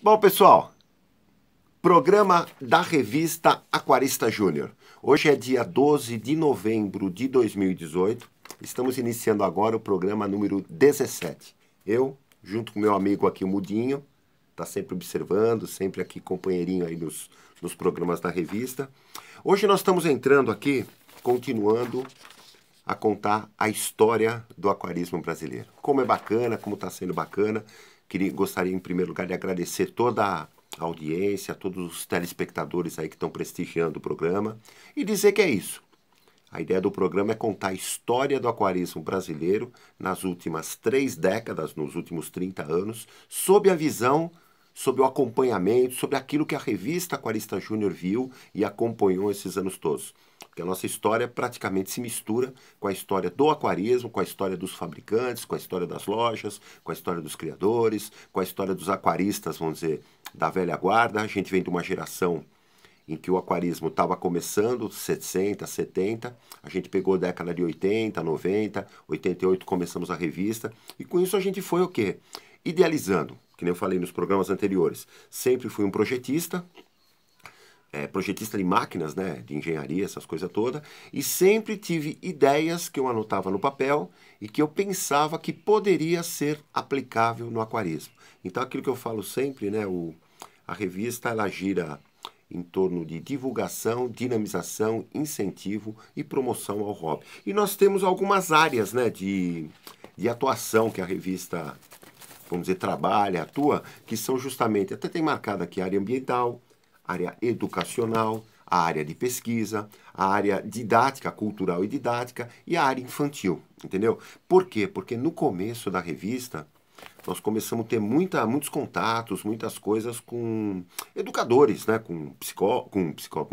Bom, pessoal, programa da revista Aquarista Júnior. Hoje é dia 12 de novembro de 2018. Estamos iniciando agora o programa número 17. Eu, junto com meu amigo aqui, o Mudinho, tá sempre observando, sempre aqui companheirinho aí nos programas da revista. Hoje nós estamos entrando aqui, continuando a contar a história do aquarismo brasileiro. Como é bacana, como está sendo bacana. Gostaria, em primeiro lugar, de agradecer toda a audiência, todos os telespectadores aí que estão prestigiando o programa e dizer que é isso. A ideia do programa é contar a história do aquarismo brasileiro nas últimas 3 décadas, nos últimos 30 anos, sob a visão, sob o acompanhamento, sobre aquilo que a revista Aquarista Júnior viu e acompanhou esses anos todos. Porque a nossa história praticamente se mistura com a história do aquarismo, com a história dos fabricantes, com a história das lojas, com a história dos criadores, com a história dos aquaristas, vamos dizer, da velha guarda. A gente vem de uma geração em que o aquarismo estava começando, 60, 70, a gente pegou a década de 80, 90, 88 começamos a revista, e com isso a gente foi o quê? Idealizando, que nem eu falei nos programas anteriores. Sempre fui um projetista, projetista de máquinas, né, de engenharia, essas coisas todas, e sempre tive ideias que eu anotava no papel e que eu pensava que poderia ser aplicável no aquarismo. Então aquilo que eu falo sempre, né, a revista ela gira em torno de divulgação, dinamização, incentivo e promoção ao hobby. E nós temos algumas áreas, né, de atuação que a revista, vamos dizer, trabalha, atua, que são justamente, até tem marcado aqui, a área ambiental, área educacional, a área de pesquisa, a área didática, cultural e didática e a área infantil, entendeu? Por quê? Porque no começo da revista nós começamos a ter muitos contatos, muitas coisas com educadores, né? Com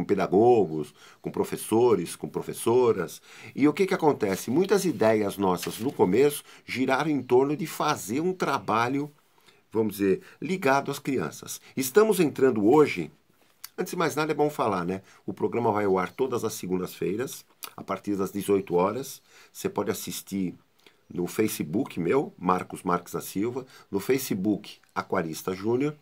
pedagogos, com professores, com professoras. E o que que acontece? Muitas ideias nossas no começo giraram em torno de fazer um trabalho, vamos dizer, ligado às crianças. Estamos entrando hoje. Antes de mais nada, é bom falar, né? O programa vai ao ar todas as segundas-feiras, a partir das 18 horas. Você pode assistir no Facebook meu, Marcos Marques da Silva, no Facebook Aquarista Júnior,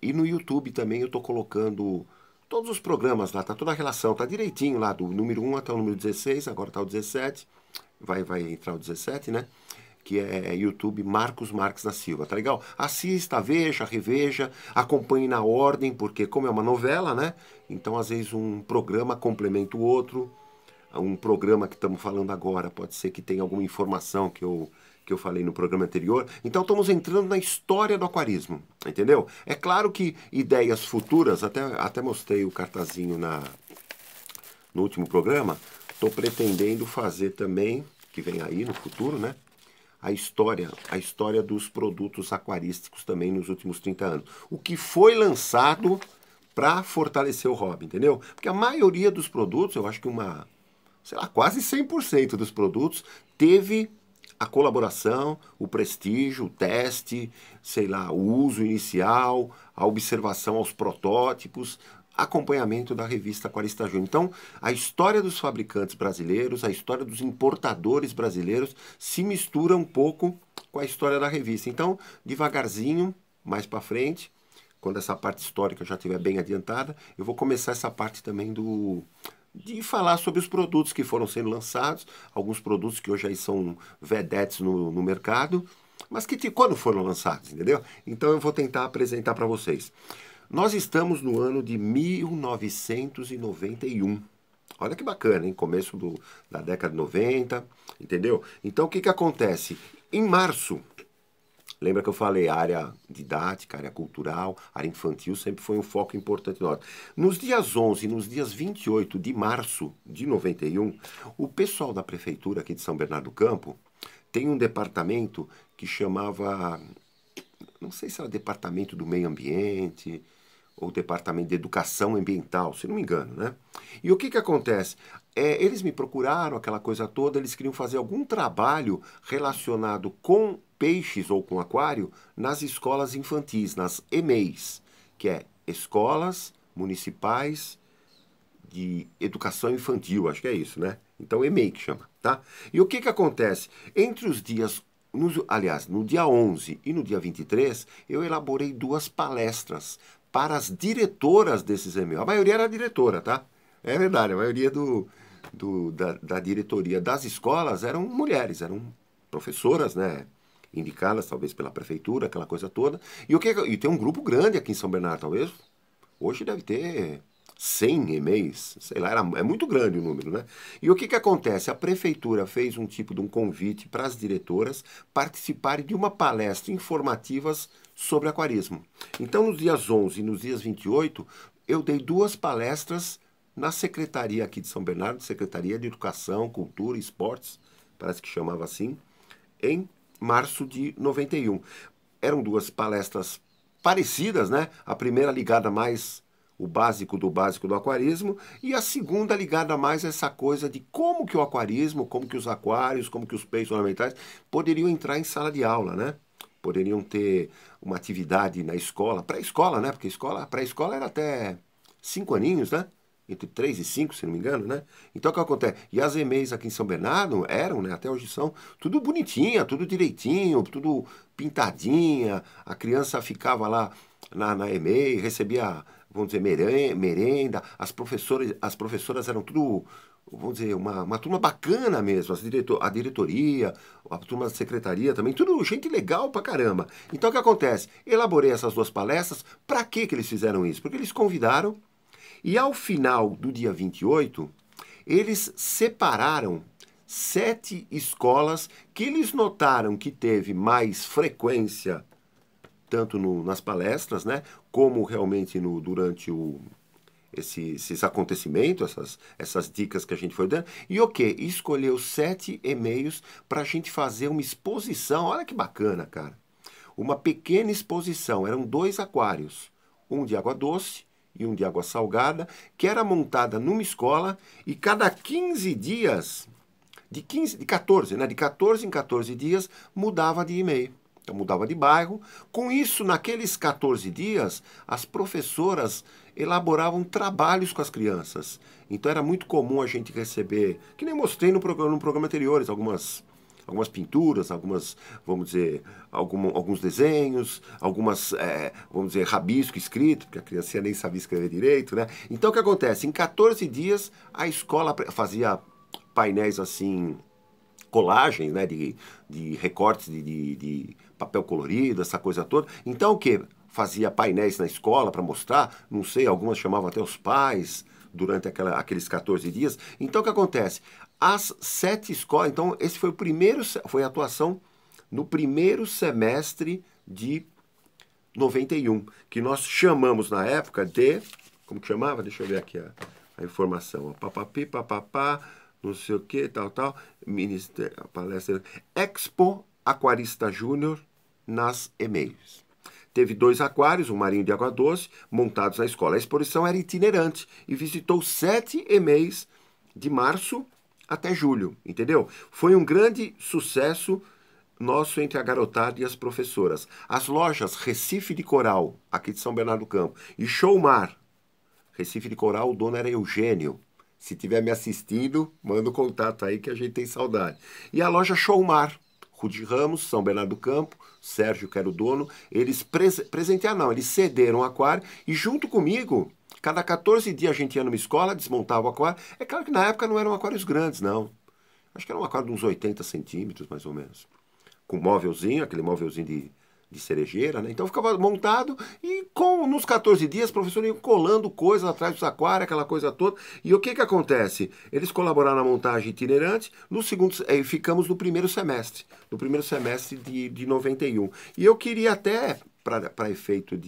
e no YouTube também eu estou colocando todos os programas lá, tá toda a relação, tá direitinho lá, do número 1 até o número 16, agora tá o 17, vai entrar o 17, né? Que é YouTube Marcos Marques da Silva, tá legal? Assista, veja, reveja, acompanhe na ordem, porque como é uma novela, né? Então às vezes um programa complementa o outro, um programa que estamos falando agora pode ser que tenha alguma informação que eu falei no programa anterior. Então estamos entrando na história do aquarismo, entendeu? É claro que ideias futuras, até mostrei o cartazinho no último programa, estou pretendendo fazer também, que vem aí no futuro, né? A história dos produtos aquarísticos também nos últimos 30 anos. O que foi lançado para fortalecer o hobby, entendeu? Porque a maioria dos produtos, eu acho que sei lá, quase 100% dos produtos teve a colaboração, o prestígio, o teste, sei lá, o uso inicial, a observação aos protótipos, acompanhamento da revista Aquarista Júnior. Então, a história dos fabricantes brasileiros, a história dos importadores brasileiros se mistura um pouco com a história da revista. Então, devagarzinho, mais para frente, quando essa parte histórica já estiver bem adiantada, eu vou começar essa parte também de falar sobre os produtos que foram sendo lançados, alguns produtos que hoje aí são vedetes no mercado, mas que quando foram lançados, entendeu? Então eu vou tentar apresentar para vocês. Nós estamos no ano de 1991. Olha que bacana, hein? Começo da década de 90, entendeu? Então o que que acontece? Em março, lembra que eu falei, a área didática, a área cultural, a área infantil sempre foi um foco importante nosso. Nos dias 11 e nos dias 28 de março de 91, o pessoal da prefeitura aqui de São Bernardo do Campo tem um departamento que chamava, não sei se era Departamento do Meio Ambiente ou Departamento de Educação Ambiental, se não me engano, né? E o que que acontece? Eles me procuraram, aquela coisa toda, eles queriam fazer algum trabalho relacionado com peixes ou com aquário nas escolas infantis, nas EMEIs, que é Escolas Municipais de Educação Infantil, acho que é isso, né? Então EMEI que chama, tá? E o que que acontece? Entre os dias aliás, no dia 11 e no dia 23, eu elaborei 2 palestras para as diretoras desses EMEU. A maioria era diretora, tá? É verdade, a maioria da diretoria das escolas eram mulheres, eram professoras, né? Indicadas talvez pela prefeitura, aquela coisa toda. E tem um grupo grande aqui em São Bernardo, talvez. Hoje deve ter 100 e-mails, sei lá, é muito grande o número, né? E o que acontece? A prefeitura fez um tipo de um convite para as diretoras participarem de uma palestra informativas sobre aquarismo. Então, nos dias 11 e nos dias 28, eu dei 2 palestras na secretaria aqui de São Bernardo, Secretaria de Educação, Cultura e Esportes, parece que chamava assim, em março de 91. Eram 2 palestras parecidas, né? A primeira ligada mais o básico do aquarismo, e a segunda ligada mais a essa coisa de como que o aquarismo, como que os aquários, como que os peixes ornamentais poderiam entrar em sala de aula, né? Poderiam ter uma atividade na escola, pré-escola, né? Porque pré-escola era até 5 aninhos, né? Entre 3 e 5, se não me engano, né? Então o que acontece? E as EMEIs aqui em São Bernardo eram, né? Até hoje são tudo bonitinha, tudo direitinho, tudo pintadinha. A criança ficava lá na EMEI, recebia, vamos dizer, merenda. As professoras eram tudo, vamos dizer, uma turma bacana mesmo. A diretoria, a turma da secretaria também, tudo gente legal pra caramba. Então o que acontece? Elaborei essas 2 palestras. Pra que eles fizeram isso? Porque eles convidaram. E ao final do dia 28, eles separaram 7 escolas que eles notaram que teve mais frequência, tanto nas palestras, né, como realmente durante esses acontecimentos, essas dicas que a gente foi dando. E o que? Escolheu 7 e-mails para a gente fazer uma exposição. Olha que bacana, cara. Uma pequena exposição. Eram 2 aquários, um de água doce e um de água salgada, que era montada numa escola, e cada 15 dias, de 14 em 14 dias, mudava de e-mail. Então mudava de bairro. Com isso, naqueles 14 dias, as professoras elaboravam trabalhos com as crianças. Então era muito comum a gente receber, que nem mostrei no programa anterior, algumas pinturas, vamos dizer, alguns desenhos, vamos dizer, rabisco escrito, porque a criança nem sabia escrever direito, né? Então o que acontece? Em 14 dias, a escola fazia painéis assim, colagens, né, de recortes de papel colorido, essa coisa toda. Então o que? Fazia painéis na escola para mostrar, não sei, algumas chamavam até os pais durante aqueles 14 dias. Então o que acontece? As 7 escolas, então esse foi a atuação no primeiro semestre de 91, que nós chamamos na época de, como que chamava? Deixa eu ver aqui a informação, papapi, papapá, não sei o que, tal, palestra, Expo Aquarista Júnior nas EMEIs. Teve 2 aquários, um marinho de água doce, montados na escola. A exposição era itinerante e visitou 7 EMEIs de março até julho, entendeu? Foi um grande sucesso nosso entre a garotada e as professoras. As lojas Recife de Coral, aqui de São Bernardo do Campo, e Showmar, Recife de Coral, o dono era Eugênio. Se estiver me assistindo, manda um contato aí que a gente tem saudade. E a loja Showmar, Rude Ramos, São Bernardo do Campo, Sérgio, que era o dono, eles presentearam, não, eles cederam o aquário e junto comigo, cada 14 dias a gente ia numa escola, desmontava o aquário. É claro que na época não eram aquários grandes, não. Acho que era um aquário de uns 80 centímetros, mais ou menos. Com móvelzinho, aquele móvelzinho de cerejeira, né? Então ficava montado e nos 14 dias os professores iam colando coisas atrás dos aquários, aquela coisa toda. E o que acontece? Eles colaboraram na montagem itinerante, ficamos no primeiro semestre de 91. E eu queria até, para efeito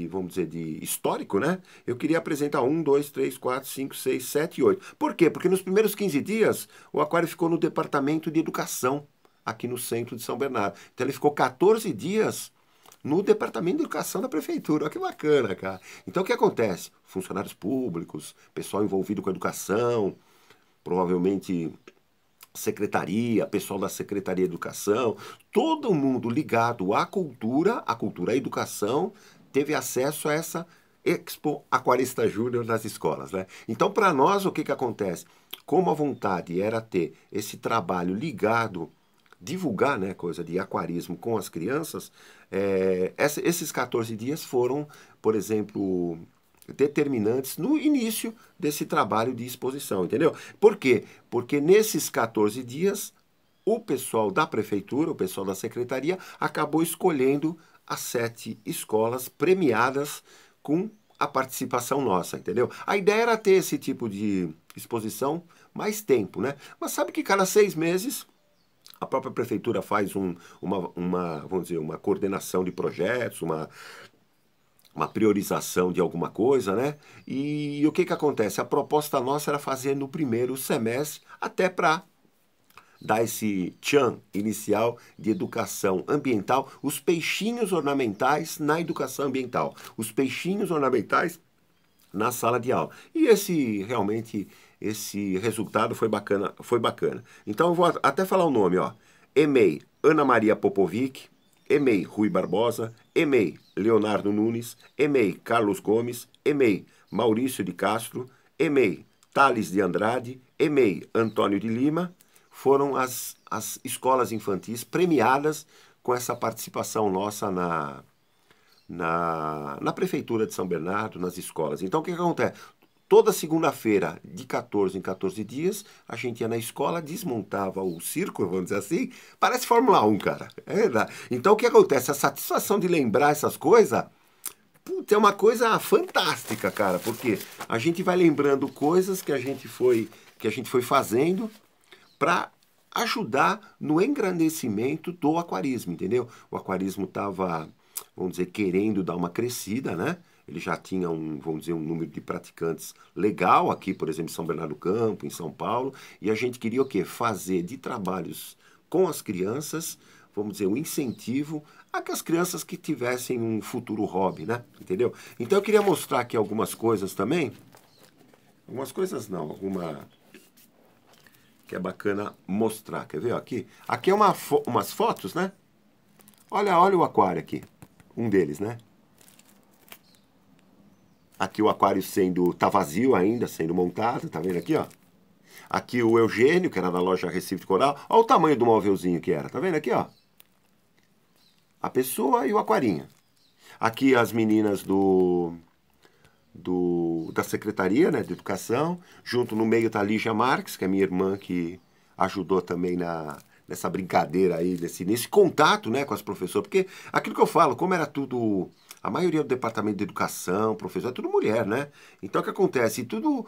vamos dizer, de histórico, né? Eu queria apresentar 1, 2, 3, 4, 5, 6, 7 e 8. Por quê? Porque nos primeiros 15 dias o aquário ficou no departamento de educação, aqui no centro de São Bernardo. Então ele ficou 14 dias no departamento de educação da prefeitura. Olha que bacana, cara. Então o que acontece? Funcionários públicos, pessoal envolvido com a educação, provavelmente secretaria, pessoal da Secretaria de Educação, todo mundo ligado à cultura, à educação, teve acesso a essa Expo Aquarista Júnior nas escolas, né? Então, para nós, o que acontece? Como a vontade era ter esse trabalho ligado divulgar, né, coisa de aquarismo com as crianças, esses 14 dias foram, por exemplo, determinantes no início desse trabalho de exposição, entendeu? Por quê? Porque nesses 14 dias, o pessoal da prefeitura, o pessoal da secretaria, acabou escolhendo as 7 escolas premiadas com a participação nossa, entendeu? A ideia era ter esse tipo de exposição mais tempo, né? Mas sabe que cada 6 meses a própria prefeitura faz vamos dizer, uma coordenação de projetos, uma priorização de alguma coisa, né? E o que que acontece? A proposta nossa era fazer no primeiro semestre, até para dar esse tchan inicial de educação ambiental, os peixinhos ornamentais na educação ambiental, os peixinhos ornamentais na sala de aula. E esse resultado foi bacana, foi bacana. Então eu vou até falar o nome, ó. EMEI Ana Maria Popovic, EMEI Rui Barbosa, EMEI Leonardo Nunes, EMEI Carlos Gomes, EMEI Maurício de Castro, EMEI Thales de Andrade, EMEI Antônio de Lima, foram as escolas infantis premiadas com essa participação nossa na Prefeitura de São Bernardo, nas escolas. Então, o que acontece? Toda segunda-feira, de 14 em 14 dias, a gente ia na escola, desmontava o círculo, vamos dizer assim, parece Fórmula 1, cara. É verdade. Então, o que acontece? A satisfação de lembrar essas coisas, putz, é uma coisa fantástica, cara, porque a gente vai lembrando coisas que a gente foi fazendo para ajudar no engrandecimento do aquarismo, entendeu? O aquarismo estava, vamos dizer, querendo dar uma crescida, né? Ele já tinha vamos dizer, um número de praticantes legal aqui, por exemplo, em São Bernardo do Campo, em São Paulo, e a gente queria o quê? Fazer de trabalhos com as crianças, vamos dizer, um incentivo a que as crianças que tivessem um futuro hobby, né? Entendeu? Então eu queria mostrar aqui algumas coisas também. Algumas coisas não, que é bacana mostrar. Quer ver aqui? Aqui é umas fotos, né? Olha o aquário aqui. Um deles, né? Aqui o aquário tá vazio ainda, sendo montado. Tá vendo aqui, ó? Aqui o Eugênio, que era da loja Recife de Coral. Olha o tamanho do móvelzinho que era. Tá vendo aqui, ó? A pessoa e o aquarinho. Aqui as meninas da Secretaria, né, de Educação. Junto no meio tá a Lígia Marques, que é minha irmã, que ajudou também nessa brincadeira aí, nesse contato, né, com as professoras. Porque aquilo que eu falo, como era tudo... A maioria do departamento de educação, professor, é tudo mulher, né? Então o que acontece? Tudo,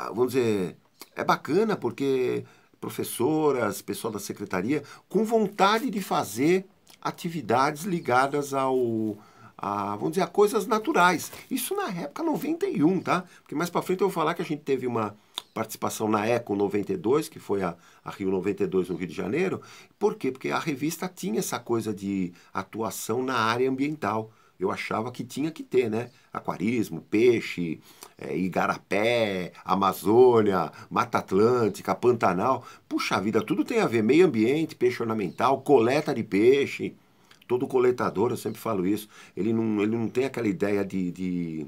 vamos dizer, é bacana porque professoras, pessoal da secretaria, com vontade de fazer atividades ligadas vamos dizer, a coisas naturais. Isso na época 91, tá? Porque mais pra frente eu vou falar que a gente teve uma participação na Eco 92, que foi a Rio 92 no Rio de Janeiro. Por quê? Porque a revista tinha essa coisa de atuação na área ambiental. Eu achava que tinha que ter, né? Aquarismo, peixe, igarapé, Amazônia, Mata Atlântica, Pantanal. Puxa vida, tudo tem a ver. Meio ambiente, peixe ornamental, coleta de peixe. Todo coletador, eu sempre falo isso, ele não tem aquela ideia de,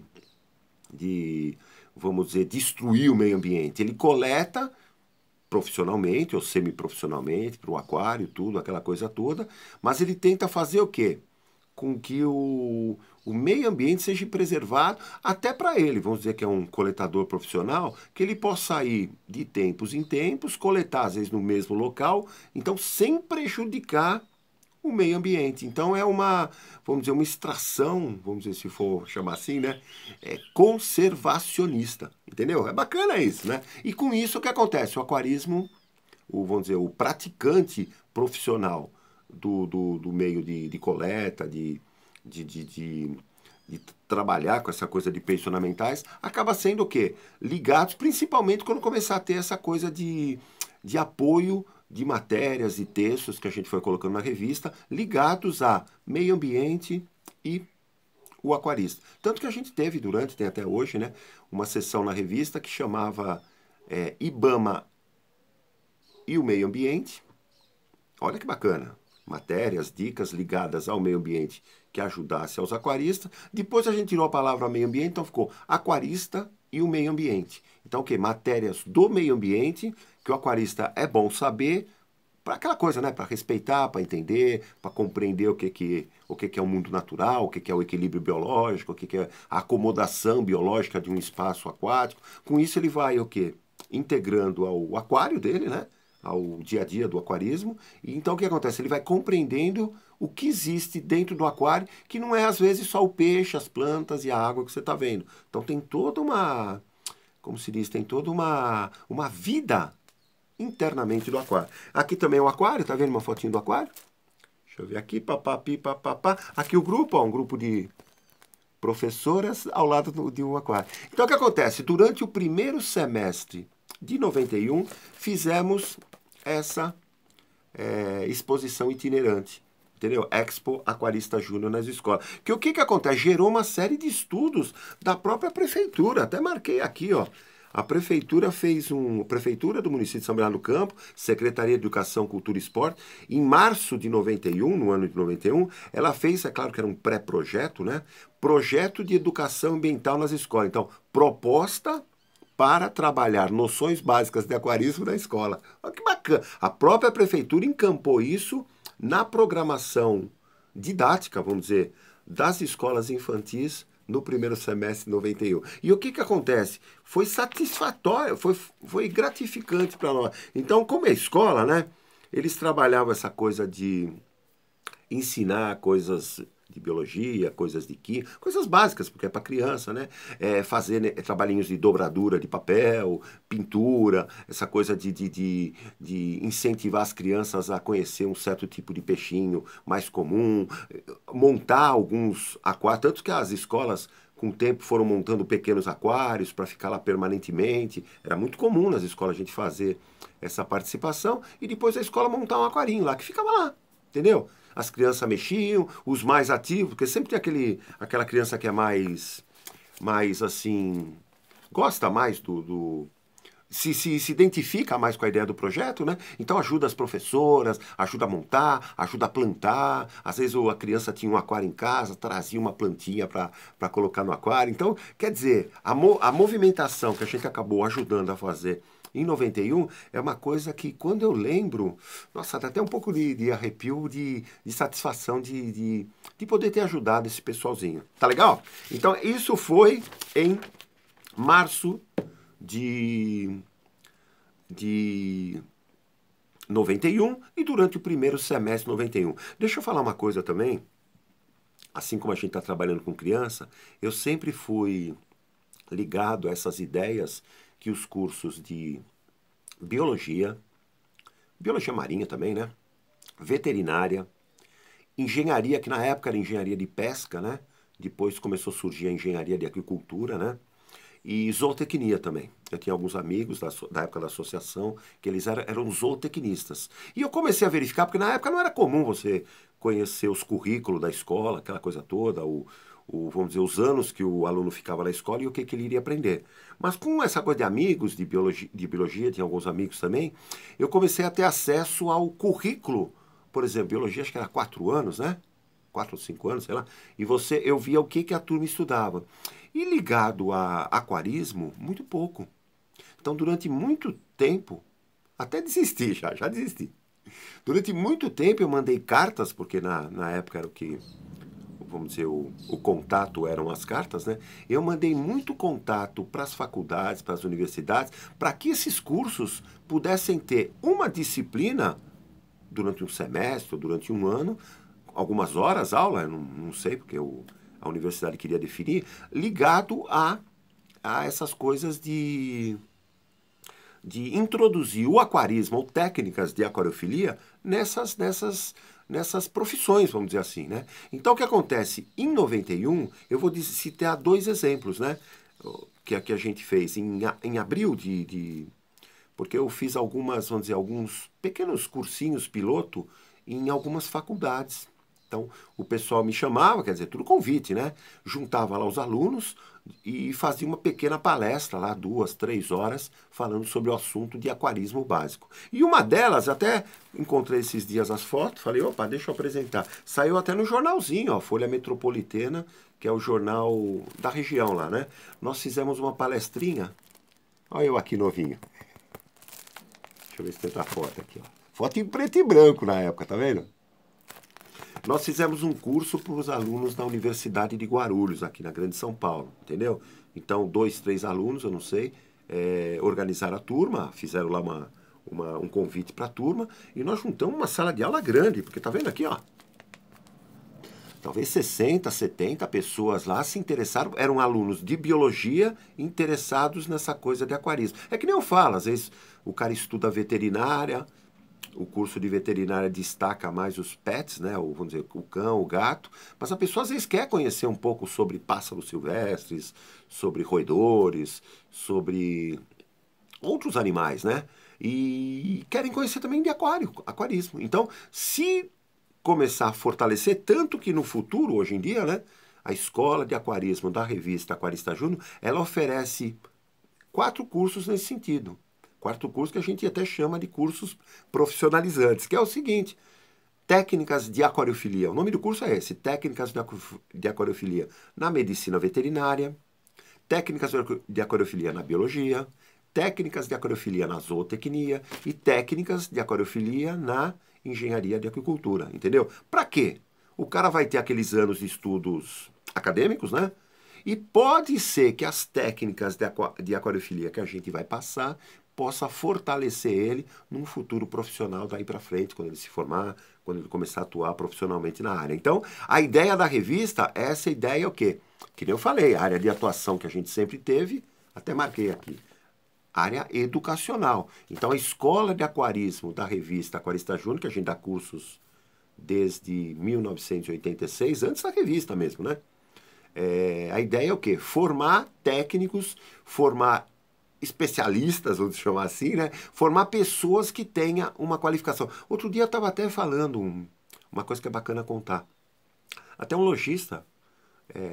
vamos dizer, destruir o meio ambiente. Ele coleta profissionalmente ou semi-profissionalmente, para o aquário, tudo, aquela coisa toda, mas ele tenta fazer o quê? Com que o meio ambiente seja preservado, até para ele, vamos dizer que é um coletador profissional, que ele possa ir de tempos em tempos, coletar às vezes no mesmo local, então sem prejudicar o meio ambiente. Então é vamos dizer, uma extração, vamos dizer, se for chamar assim, né? Conservacionista, entendeu? É bacana isso, né? E com isso o que acontece? O aquarismo, vamos dizer, o praticante profissional do meio de coleta, de trabalhar com essa coisa de peixes ornamentais, acaba sendo o quê? Ligados, principalmente quando começar a ter essa coisa de apoio de matérias e textos que a gente foi colocando na revista, ligados a meio ambiente e o aquarista. Tanto que a gente teve tem até hoje, né, uma sessão na revista que chamava IBAMA e o meio ambiente. Olha que bacana. Matérias, dicas ligadas ao meio ambiente que ajudasse aos aquaristas. Depois a gente tirou a palavra meio ambiente, então ficou aquarista e o meio ambiente. Então o que? Matérias do meio ambiente, que o aquarista é bom saber para aquela coisa, né? Para respeitar, para entender, para compreender o que é o mundo natural, o que é o equilíbrio biológico, o que é a acomodação biológica de um espaço aquático. Com isso ele vai o quê? Integrando ao aquário dele, né? Ao dia a dia do aquarismo. E então o que acontece? Ele vai compreendendo o que existe dentro do aquário, que não é às vezes só o peixe, as plantas e a água que você está vendo. Então tem toda uma, como se diz, tem toda uma vida internamente do aquário. Aqui também é o aquário, tá vendo uma fotinho do aquário? Deixa eu ver aqui, papapi, papapá. Aqui o grupo, ó, um grupo de professoras ao lado de um aquário. Então o que acontece? Durante o primeiro semestre de 91, fizemos essa exposição itinerante. Entendeu? Expo Aquarista Júnior nas escolas. Que o que acontece? Gerou uma série de estudos da própria prefeitura. Até marquei aqui, ó. A prefeitura fez Prefeitura do município de São Bernardo do Campo, Secretaria de Educação, Cultura e Esporte, em março de 91, no ano de 91, ela fez, é claro que era um pré-projeto, né? Projeto de Educação Ambiental nas escolas. Então, proposta para trabalhar noções básicas de aquarismo na escola. Olha que bacana. A própria prefeitura encampou isso na programação didática, vamos dizer, das escolas infantis no primeiro semestre de 91. E o que acontece? Foi satisfatório, foi gratificante para nós. Então, como é escola, né? Eles trabalhavam essa coisa de ensinar coisas de biologia, coisas de química, coisas básicas, porque é para criança, né? Fazer, né, trabalhinhos de dobradura de papel, pintura, essa coisa de incentivar as crianças a conhecer um certo tipo de peixinho mais comum, montar alguns aquários, tanto que as escolas com o tempo foram montando pequenos aquários para ficar lá permanentemente. Era muito comum nas escolas a gente fazer essa participação e depois a escola montar um aquarinho lá que ficava lá, entendeu? As crianças mexiam, os mais ativos, porque sempre tem aquela criança que é mais assim, gosta mais se identifica mais com a ideia do projeto, né? Então ajuda as professoras, ajuda a montar, ajuda a plantar. Às vezes a criança tinha um aquário em casa, trazia uma plantinha para colocar no aquário. Então, quer dizer, a movimentação que a gente acabou ajudando a fazer em 91 é uma coisa que, quando eu lembro, nossa, dá até um pouco de arrepio, de satisfação de poder ter ajudado esse pessoalzinho. Tá legal? Então, isso foi em março de 91 e durante o primeiro semestre de 91. Deixa eu falar uma coisa também. Assim como a gente está trabalhando com criança, eu sempre fui ligado a essas ideias que os cursos de biologia marinha também, né? Veterinária, engenharia, que na época era engenharia de pesca, né? Depois começou a surgir a engenharia de agricultura, né? E zootecnia também. Eu tinha alguns amigos da época da associação que eles eram zootecnistas. E eu comecei a verificar, porque na época não era comum você conhecer os currículos da escola, aquela coisa toda, vamos dizer, os anos que o aluno ficava na escola e o que ele iria aprender. Mas com essa coisa de amigos de biologia, tinha alguns amigos também, eu comecei a ter acesso ao currículo. Por exemplo, biologia acho que era 4 anos, né? 4 ou 5 anos, sei lá. E eu via o que a turma estudava. E ligado a aquarismo, muito pouco. Então, durante muito tempo, até desisti, já desisti. Durante muito tempo eu mandei cartas, porque na época era o que, vamos dizer, o contato eram as cartas, né? Eu mandei muito contato para as faculdades, para as universidades, para que esses cursos pudessem ter uma disciplina durante um semestre, ou durante um ano, algumas horas aula, eu não sei, porque a universidade queria definir, ligado a essas coisas de introduzir o aquarismo ou técnicas de aquariofilia nessas profissões, vamos dizer assim, né? Então, o que acontece? Em 91, eu vou citar 2 exemplos, né? Que a gente fez em abril porque eu fiz alguns pequenos cursinhos piloto em algumas faculdades. Então, o pessoal me chamava, quer dizer, tudo convite, né? Juntava lá os alunos e fazia uma pequena palestra lá, 2, 3 horas, falando sobre o assunto de aquarismo básico. E uma delas, até encontrei esses dias as fotos, falei, opa, deixa eu apresentar. Saiu até no jornalzinho, ó, Folha Metropolitana, que é o jornal da região lá, né? Nós fizemos uma palestrinha. Olha eu aqui novinho. Deixa eu ver se tem outra foto aqui, ó. Foto em preto e branco na época, tá vendo? Nós fizemos um curso para os alunos da Universidade de Guarulhos, aqui na Grande São Paulo, entendeu? Então, 2, 3 alunos, eu não sei, organizaram a turma, fizeram lá um convite para a turma, e nós juntamos uma sala de aula grande, porque tá vendo aqui, ó? Talvez 60, 70 pessoas lá se interessaram, eram alunos de biologia interessados nessa coisa de aquarismo. É que nem eu falo, às vezes o cara estuda veterinária, o curso de veterinária destaca mais os pets, né? Vamos dizer, o cão, o gato, mas a pessoa às vezes quer conhecer um pouco sobre pássaros silvestres, sobre roedores, sobre outros animais, né? E querem conhecer também de aquarismo. Então, se começar a fortalecer, tanto que no futuro, hoje em dia, né? A escola de aquarismo da revista Aquarista Júnior, ela oferece 4 cursos nesse sentido. 4 curso que a gente até chama de cursos profissionalizantes, que é o seguinte: técnicas de aquariofilia. O nome do curso é esse, técnicas de aquariofilia na medicina veterinária, técnicas de aquariofilia na biologia, técnicas de aquariofilia na zootecnia e técnicas de aquariofilia na engenharia de aquicultura, entendeu? Para quê? O cara vai ter aqueles anos de estudos acadêmicos, né? E pode ser que as técnicas de aquariofilia que a gente vai passar possa fortalecer ele num futuro profissional daí para frente, quando ele se formar, quando ele começar a atuar profissionalmente na área. Então, a ideia da revista, essa ideia é o quê? Que nem eu falei, a área de atuação que a gente sempre teve, até marquei aqui, área educacional. Então, a escola de aquarismo da revista Aquarista Júnior, que a gente dá cursos desde 1986, antes da revista mesmo, né? A ideia é o quê? Formar técnicos, formar especialistas, vamos chamar assim, né? Formar pessoas que tenham uma qualificação. Outro dia eu estava até falando uma coisa que é bacana contar. Até um lojista,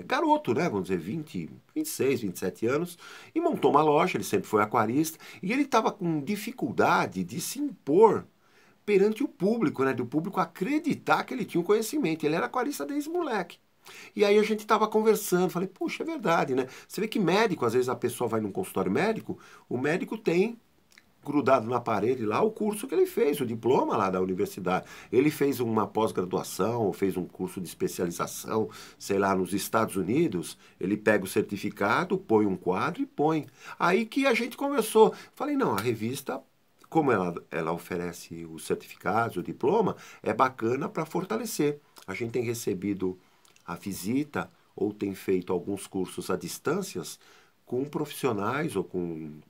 garoto, né? Vamos dizer, 20, 26, 27 anos, e montou uma loja, ele sempre foi aquarista, e ele estava com dificuldade de se impor perante o público, né? Do público acreditar que ele tinha um conhecimento. Ele era aquarista desde moleque. E aí a gente estava conversando, falei, puxa, é verdade, né? Você vê que médico, às vezes a pessoa vai num consultório médico, o médico tem grudado na parede lá o curso que ele fez, o diploma lá da universidade. Ele fez uma pós-graduação, fez um curso de especialização, sei lá, nos Estados Unidos, ele pega o certificado, põe um quadro e põe. Aí que a gente conversou. Falei, não, a revista, como ela oferece os certificados, o diploma, é bacana para fortalecer. A gente tem recebido a visita ou tem feito alguns cursos à distâncias com profissionais ou com,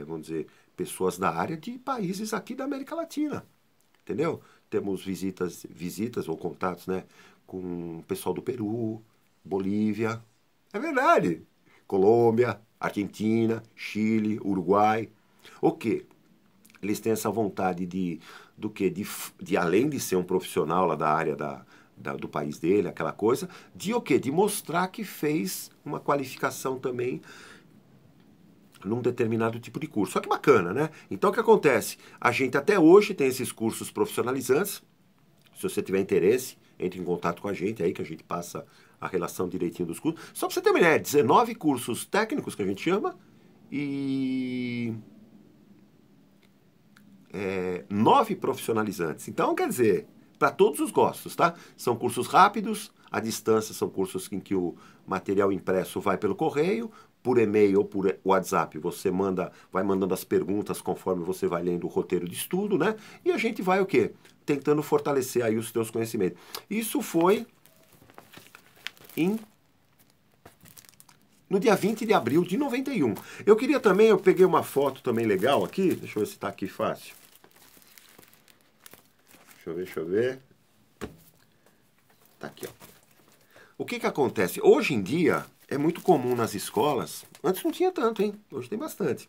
vamos dizer, pessoas da área de países aqui da América Latina, entendeu? Temos visitas ou contatos, né, com o pessoal do Peru, Bolívia, é verdade, Colômbia, Argentina, Chile, Uruguai. O quê? Eles têm essa vontade do quê? De além de ser um profissional lá da área do país dele, aquela coisa, de o quê? De mostrar que fez uma qualificação também num determinado tipo de curso. Só que bacana, né? Então o que acontece? A gente até hoje tem esses cursos profissionalizantes. Se você tiver interesse, entre em contato com a gente aí, que a gente passa a relação direitinho dos cursos. Só para você ter uma ideia, 19 cursos técnicos que a gente chama e 9 profissionalizantes. Então, quer dizer, para todos os gostos, tá? São cursos rápidos, à distância são cursos em que o material impresso vai pelo correio, por e-mail ou por WhatsApp você vai mandando as perguntas conforme você vai lendo o roteiro de estudo, né? E a gente vai o quê? Tentando fortalecer aí os teus conhecimentos. Isso foi no dia 20 de abril de 91. Eu queria também, eu peguei uma foto também legal aqui, deixa eu ver se está aqui fácil. Deixa eu ver. Tá aqui, ó. O que acontece? Hoje em dia, é muito comum nas escolas, antes não tinha tanto, hein? Hoje tem bastante.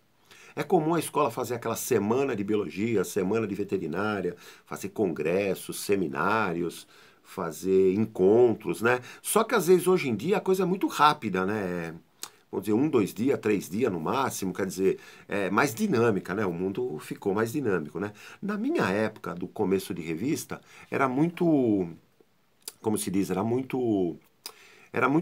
É comum a escola fazer aquela semana de biologia, semana de veterinária, fazer congressos, seminários, fazer encontros, né? Só que às vezes hoje em dia a coisa é muito rápida, né? Vamos dizer, 1, 2 dias, 3 dias no máximo, quer dizer, é mais dinâmica, né? O mundo ficou mais dinâmico, né? Na minha época, do começo de revista, era muito, como se diz, era muito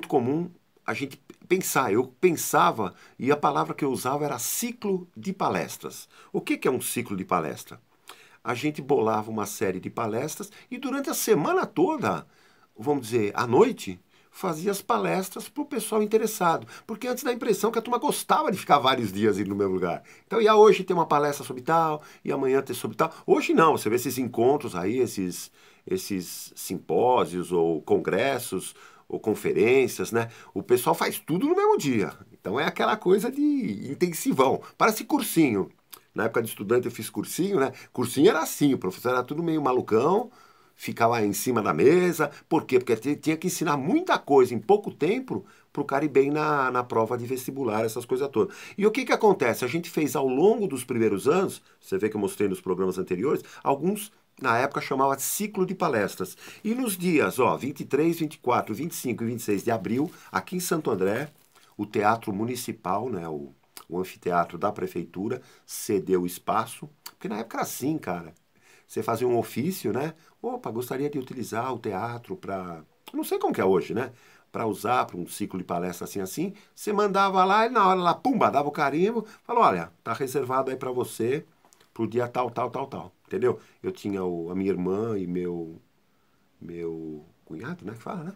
comum a gente pensar. Eu pensava, e a palavra que eu usava era ciclo de palestras. O que é um ciclo de palestra? a gente bolava uma série de palestras e durante a semana toda, vamos dizer, à noite, fazia as palestras para o pessoal interessado. Porque antes dá a impressão que a turma gostava de ficar vários dias no mesmo lugar. Então, ia hoje ter uma palestra sobre tal, e amanhã ter sobre tal. Hoje não, você vê esses encontros aí, esses simpósios ou congressos ou conferências, né? O pessoal faz tudo no mesmo dia. Então é aquela coisa de intensivão. Parece cursinho. Na época de estudante eu fiz cursinho, né? Cursinho era assim, o professor era tudo meio malucão, ficava em cima da mesa. Por quê? Porque tinha que ensinar muita coisa em pouco tempo para o cara ir bem na prova de vestibular, essas coisas todas. E o que que acontece? A gente fez ao longo dos primeiros anos, você vê que eu mostrei nos programas anteriores, alguns na época chamava ciclo de palestras. E nos dias, 23, 24, 25 e 26 de abril, aqui em Santo André, o Teatro Municipal, né, o anfiteatro da prefeitura, cedeu espaço, porque na época era assim, cara. Você fazia um ofício, né? Opa, gostaria de utilizar o teatro para... Não sei como que é hoje, né? Para usar para um ciclo de palestra assim, assim. Você mandava lá e na hora lá, pumba, dava o carimbo. Falou, olha, tá reservado aí para você pro dia tal, tal, tal, tal. Entendeu? Eu tinha a minha irmã e meu cunhado, né? Que fala, né?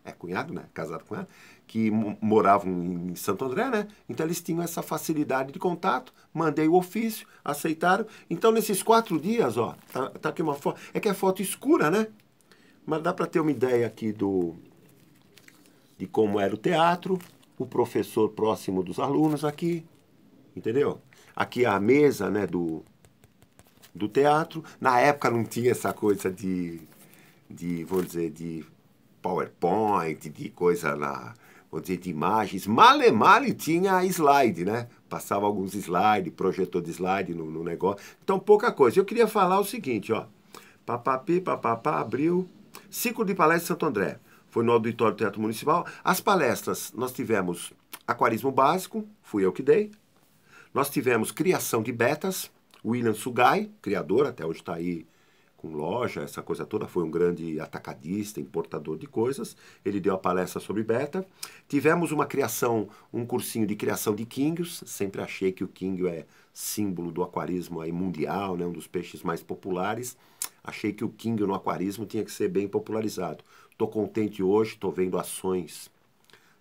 É cunhado, né? Casado com ela, que moravam em Santo André, né? Então eles tinham essa facilidade de contato. Mandei o ofício, aceitaram. Então nesses 4 dias, tá aqui uma foto. É que é foto escura, né? Mas dá para ter uma ideia aqui de como era o teatro, o professor próximo dos alunos aqui, entendeu? Aqui a mesa, né, do teatro. Na época não tinha essa coisa vamos dizer, de PowerPoint, de coisa lá, vamos dizer, de imagens. Male tinha slide, né? Passava alguns slides, projetor de slide no negócio. Então, pouca coisa. Eu queria falar o seguinte, papapá, abril, ciclo de palestras Santo André. Foi no auditório do Teatro Municipal. As palestras, nós tivemos aquarismo básico, fui eu que dei. Nós tivemos criação de betas, William Sugai, criador, até hoje está aí com loja, essa coisa toda, foi um grande atacadista, importador de coisas. Ele deu a palestra sobre beta. Tivemos um cursinho de criação de quinguios. Sempre achei que o quinguio é símbolo do aquarismo aí mundial, né, um dos peixes mais populares. Achei que o quinguio no aquarismo tinha que ser bem popularizado. Estou contente hoje, estou vendo ações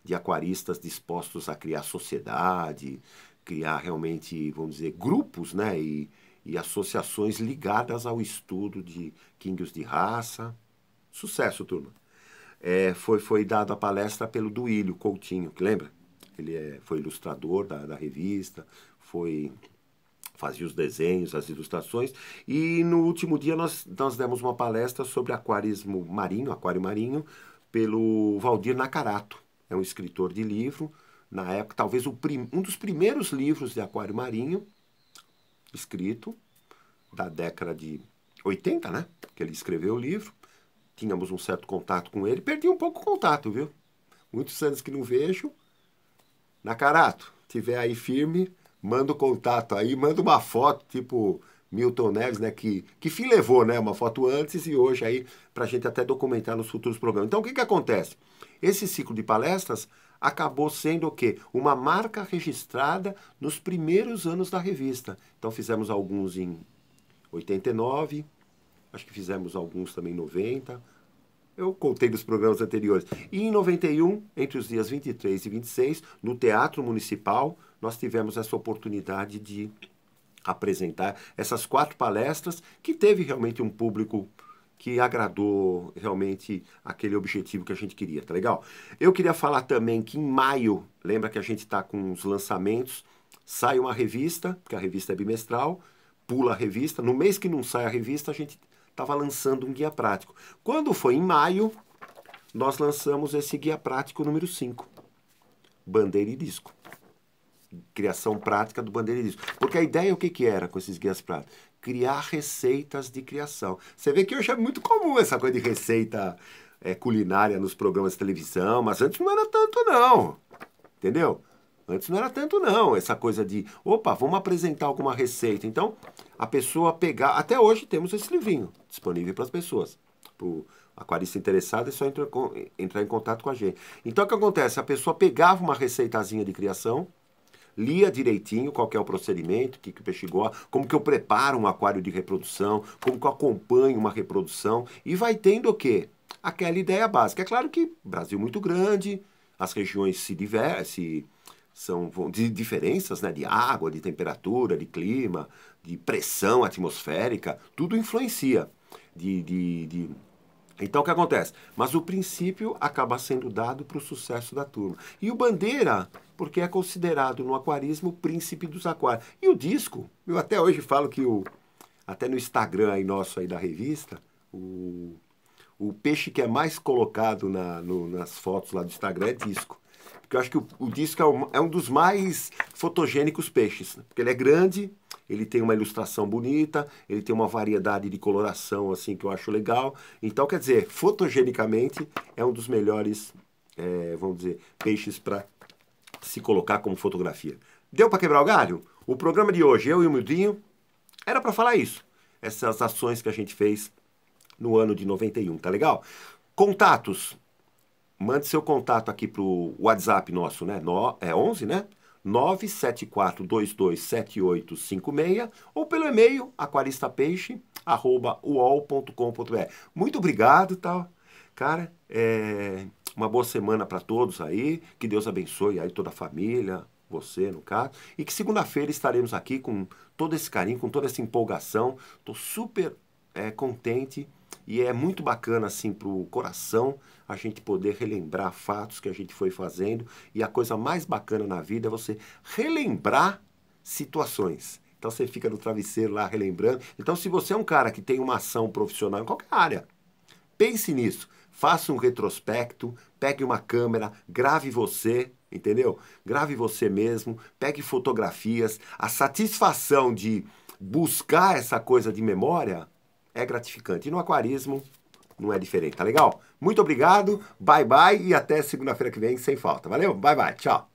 de aquaristas dispostos a criar sociedade, criar realmente, vamos dizer, grupos, né, e associações ligadas ao estudo de quinguios de raça. Sucesso, turma. Foi dada a palestra pelo Duílio Coutinho, que lembra? Ele foi ilustrador da revista, fazia os desenhos, as ilustrações. E no último dia nós demos uma palestra sobre aquarismo marinho, aquário marinho, pelo Valdir Nakarato. É um escritor de livro. Na época, talvez um dos primeiros livros de aquário marinho escrito, da década de 80, né? Que ele escreveu o livro. Tínhamos um certo contato com ele. Perdi um pouco o contato, viu? Muitos anos que não vejo. Nakarato, tiver aí firme, manda o contato aí, manda uma foto, tipo Milton Neves, né? Que fim levou, né? Uma foto antes e hoje aí, pra gente até documentar nos futuros programas. Então, o que acontece? Esse ciclo de palestras acabou sendo o quê? Uma marca registrada nos primeiros anos da revista. Então, fizemos alguns em 89, acho que fizemos alguns também em 90. Eu contei dos programas anteriores. E em 91, entre os dias 23 e 26, no Teatro Municipal, nós tivemos essa oportunidade de apresentar essas 4 palestras, que teve realmente um público que agradou realmente aquele objetivo que a gente queria, tá legal? Eu queria falar também que em maio, lembra que a gente está com os lançamentos, sai uma revista, porque a revista é bimestral, pula a revista, no mês que não sai a revista, a gente estava lançando um guia prático. Quando foi em maio, nós lançamos esse guia prático número 5, Bandeira e Disco. Criação prática do Bandeira e Disco. Porque a ideia, o que era com esses guias práticos? Criar receitas de criação. Você vê que hoje é muito comum essa coisa de receita culinária nos programas de televisão, mas antes não era tanto não, entendeu? Antes não era tanto não, essa coisa de, opa, vamos apresentar alguma receita. Então, a pessoa pegar, até hoje temos esse livrinho disponível para as pessoas. Para o aquarista interessado é só entrar em contato com a gente. Então, o que acontece? A pessoa pegava uma receitazinha de criação, lia direitinho qual que é o procedimento, o que o peixe gosta, como que eu preparo um aquário de reprodução, como que eu acompanho uma reprodução, e vai tendo o quê? Aquela ideia básica. É claro que Brasil muito grande, as regiões são de diferenças, né, de água, de temperatura, de clima, de pressão atmosférica, tudo influencia. Então o que acontece? Mas o princípio acaba sendo dado para o sucesso da turma. E o Bandeira, porque é considerado no aquarismo o príncipe dos aquários. E o disco, eu até hoje falo que até no Instagram aí nosso aí da revista, o peixe que é mais colocado nas fotos lá do Instagram é disco. Porque eu acho que o disco é um dos mais fotogênicos peixes, né? Porque ele é grande, ele tem uma ilustração bonita, ele tem uma variedade de coloração assim que eu acho legal. Então, quer dizer, fotogenicamente é um dos melhores, vamos dizer, peixes para se colocar como fotografia. Deu para quebrar o galho? O programa de hoje, eu e o Mildinho, era para falar isso. Essas ações que a gente fez no ano de 91, tá legal? Contatos. Mande seu contato aqui pro WhatsApp nosso, né? É 11, né? 974227856 ou pelo e-mail aquaristapeixe@uol.com.br. Muito obrigado, tá? Cara, uma boa semana para todos aí. Que Deus abençoe aí toda a família, você no caso. E que segunda-feira estaremos aqui com todo esse carinho, com toda essa empolgação. Tô super contente e é muito bacana assim pro coração a gente poder relembrar fatos que a gente foi fazendo, e a coisa mais bacana na vida é você relembrar situações. Então você fica no travesseiro lá relembrando. Então se você é um cara que tem uma ação profissional em qualquer área, pense nisso, faça um retrospecto, pegue uma câmera, grave você, entendeu? Grave você mesmo, pegue fotografias. A satisfação de buscar essa coisa de memória é gratificante. E no aquarismo não é diferente, tá legal? Muito obrigado, bye bye e até segunda-feira que vem, sem falta. Valeu? Bye bye, tchau.